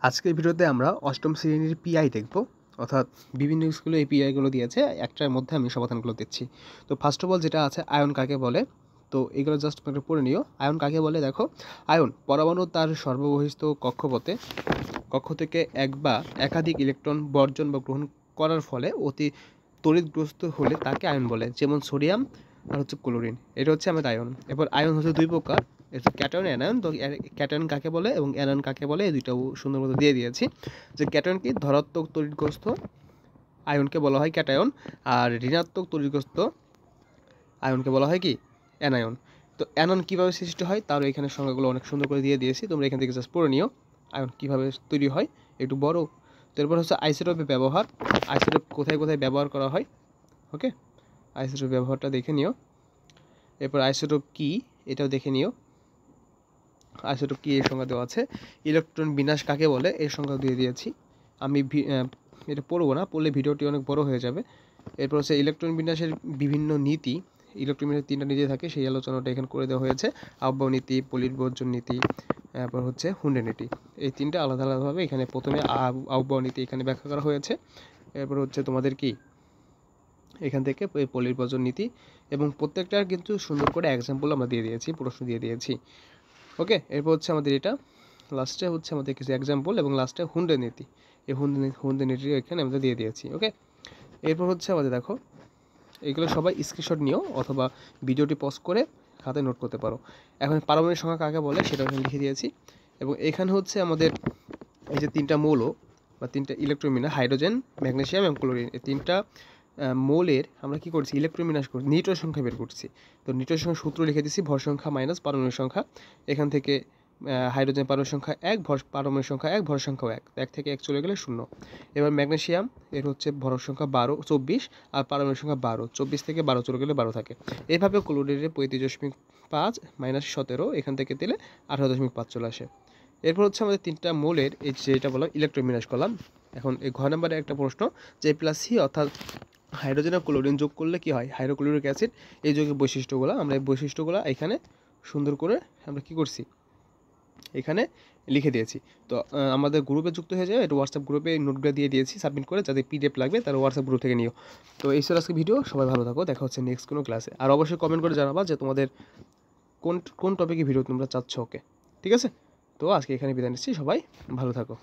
আজকের ভিডিওতে আমরা অষ্টম শ্রেণীর পিআই দেখব, অর্থাৎ বিভিন্ন স্কুলে এই পিআইগুলো দিয়েছে, একটার মধ্যে আমি সমাধানগুলো দিচ্ছি। তো ফার্স্ট অফ অল যেটা আছে আয়ন কাকে বলে, তো এগুলো জাস্ট একটু পড়ে নিও। আয়ন কাকে বলে দেখো, আয়ন পরমাণু তার সর্ববহিস্থ কক্ষপথে কক্ষ থেকে এক বা একাধিক ইলেকট্রন বর্জন বা গ্রহণ করার ফলে অতি তড়িৎগ্রস্ত হলে তাকে আয়ন বলে, যেমন সোডিয়াম আর হচ্ছে ক্লোরিন। এটা হচ্ছে আমাদের আয়ন। এরপর আয়ন হচ্ছে দুই প্রকার, এটা ক্যাটায়ন অ্যানায়ন। তো ক্যাটায়ন কাকে বলে এবং অ্যানায়ন কাকে বলে, এই দুইটাও সুন্দর মতো দিয়ে দিয়েছি। যে ক্যাটায়ন কি, ধনাত্মক তড়িৎগ্রস্ত আয়নকে বলা হয় ক্যাটায়ন, আর ঋণাত্মক তড়িৎগ্রস্ত আয়নকে বলা হয় কি, অ্যানায়ন। তো অ্যানন কীভাবে সৃষ্টি হয় তার এখানে সংজ্ঞাগুলো অনেক সুন্দর করে দিয়ে দিয়েছি, তোমরা এখান থেকে জাস্ট পড়ে নিও আয়ন কীভাবে তৈরি হয়, একটু বড়। তো এরপর হচ্ছে আইসোটোপের ব্যবহার, আইসোটোপ কোথায় কোথায় ব্যবহার করা হয়, ওকে, আইসোটোপ ব্যবহারটা দেখে নিও। এরপর আইসোটোপ কি এটাও দেখে নিও, আইসোটোপ কি এর সংজ্ঞা দেওয়া আছে। ইলেকট্রন বিনাশ কাকে বলে এর সংজ্ঞা দিয়ে দিয়েছি। আমি এটা পড়বো না, পড়লে ভিডিওটি অনেক বড় হয়ে যাবে। এরপর হচ্ছে ইলেকট্রন বিন্যাসের বিভিন্ন নীতি, ইলেকট্রন বিন্যাসের 3টা নীতি থাকে, সেই আলোচনাটা এখানে করে দেওয়া হয়েছে। আহ্বায়ক নীতি, পলিবর্জন নীতি, তারপর হচ্ছে হুন্ডে নীতি। এই 3টা আলাদা আলাদাভাবে এখানে প্রথমে আহ্বায়ক নীতি এখানে ব্যাখ্যা করা হয়েছে। এরপর হচ্ছে তোমাদের কি এখান থেকে এই পলিবর্জন নীতি, এবং প্রত্যেকটার কিন্তু সুন্দর করে এক্সাম্পল আমরা দিয়ে দিয়েছি, প্রশ্ন দিয়ে দিয়েছি, ওকে। এরপর হচ্ছে আমাদের এটা লাস্টে হচ্ছে আমাদের কিছু এক্সাম্পল, এবং লাস্টে হুন্ডে নীতি, এই হুন্ডে নীতি এখানে আমরা দিয়ে দিয়েছি, ওকে। এরপর হচ্ছে আমাদের দেখো, এগুলো সবাই স্ক্রিনশট নিও অথবা ভিডিওটি পজ করে খাতায় নোট করতে পারো। এখন পারমাণবিক সংখ্যা কাকে বলে সেটা এখানে লিখে দিয়েছি, এবং এখানে হচ্ছে আমাদের এই যে 3টা মৌল বা 3টা ইলেকট্রন বিন্যাস, হাইড্রোজেন, ম্যাগনেসিয়াম এবং ক্লোরিন, এই 3টা মৌলের আমরা কি করছি, ইলেকট্রন বিন্যাস করছি, নিউট্রন সংখ্যা বের করছি। তো নিউট্রন সংখ্যা সূত্র লিখে দিচ্ছি, ভর সংখ্যা মাইনাস পারমাণবিক সংখ্যা। এখান থেকে হাইড্রোজেন পারমাণবিক সংখ্যা 1, পারমাণবিক সংখ্যা 1, ভর সংখ্যাও 1 থেকে 1 চলে গেলে 0। এবার ম্যাগনেসিয়াম, এর হচ্ছে ভর সংখ্যা 24, আর পারমাণবিক সংখ্যা 12, 24 থেকে 12 চলে গেলে 12 থাকে। এইভাবে ক্লোরিনের 35.5 মাইনাস 17, এখান থেকে দিলে 18.5 চলে আসে। এরপর হচ্ছে আমাদের 3টা মৌলের এই যেটা বললাম ইলেকট্রন বিন্যাস করলাম। এখন এই ঘ নম্বরে একটা প্রশ্ন, যে প্লাস সি অর্থাৎ হাইড্রোজেন আর ক্লোরিন যোগ করলে কি হয়, হাইড্রোক্লোরিক অ্যাসিড। এই যোগের বৈশিষ্ট্যগুলো আমরা এই বৈশিষ্ট্যগুলো এখানে সুন্দর করে আমরা কি করছি, এখানে লিখে দিয়েছি। তো আমাদের গ্রুপে যুক্ত হয়ে যাবে, এটা হোয়াটসঅ্যাপ গ্রুপে নোটগুলো দিয়ে দিয়েছি সাবমিট করে, যাদের পিডিএফ লাগবে তারা হোয়াটসঅ্যাপ গ্রুপ থেকে নিও। তো এই ছিল আজকে ভিডিও, সবাই ভালো থাকো, দেখা হচ্ছে নেক্সট কোনো ক্লাসে। আর অবশ্যই কমেন্ট করে জানাবা যে তোমাদের কোন টপিকে ভিডিও তোমরা চাচ্ছ, ওকে, ঠিক আছে। তো আজকে এখানে বিদায় নিচ্ছি, সবাই ভালো থাকো।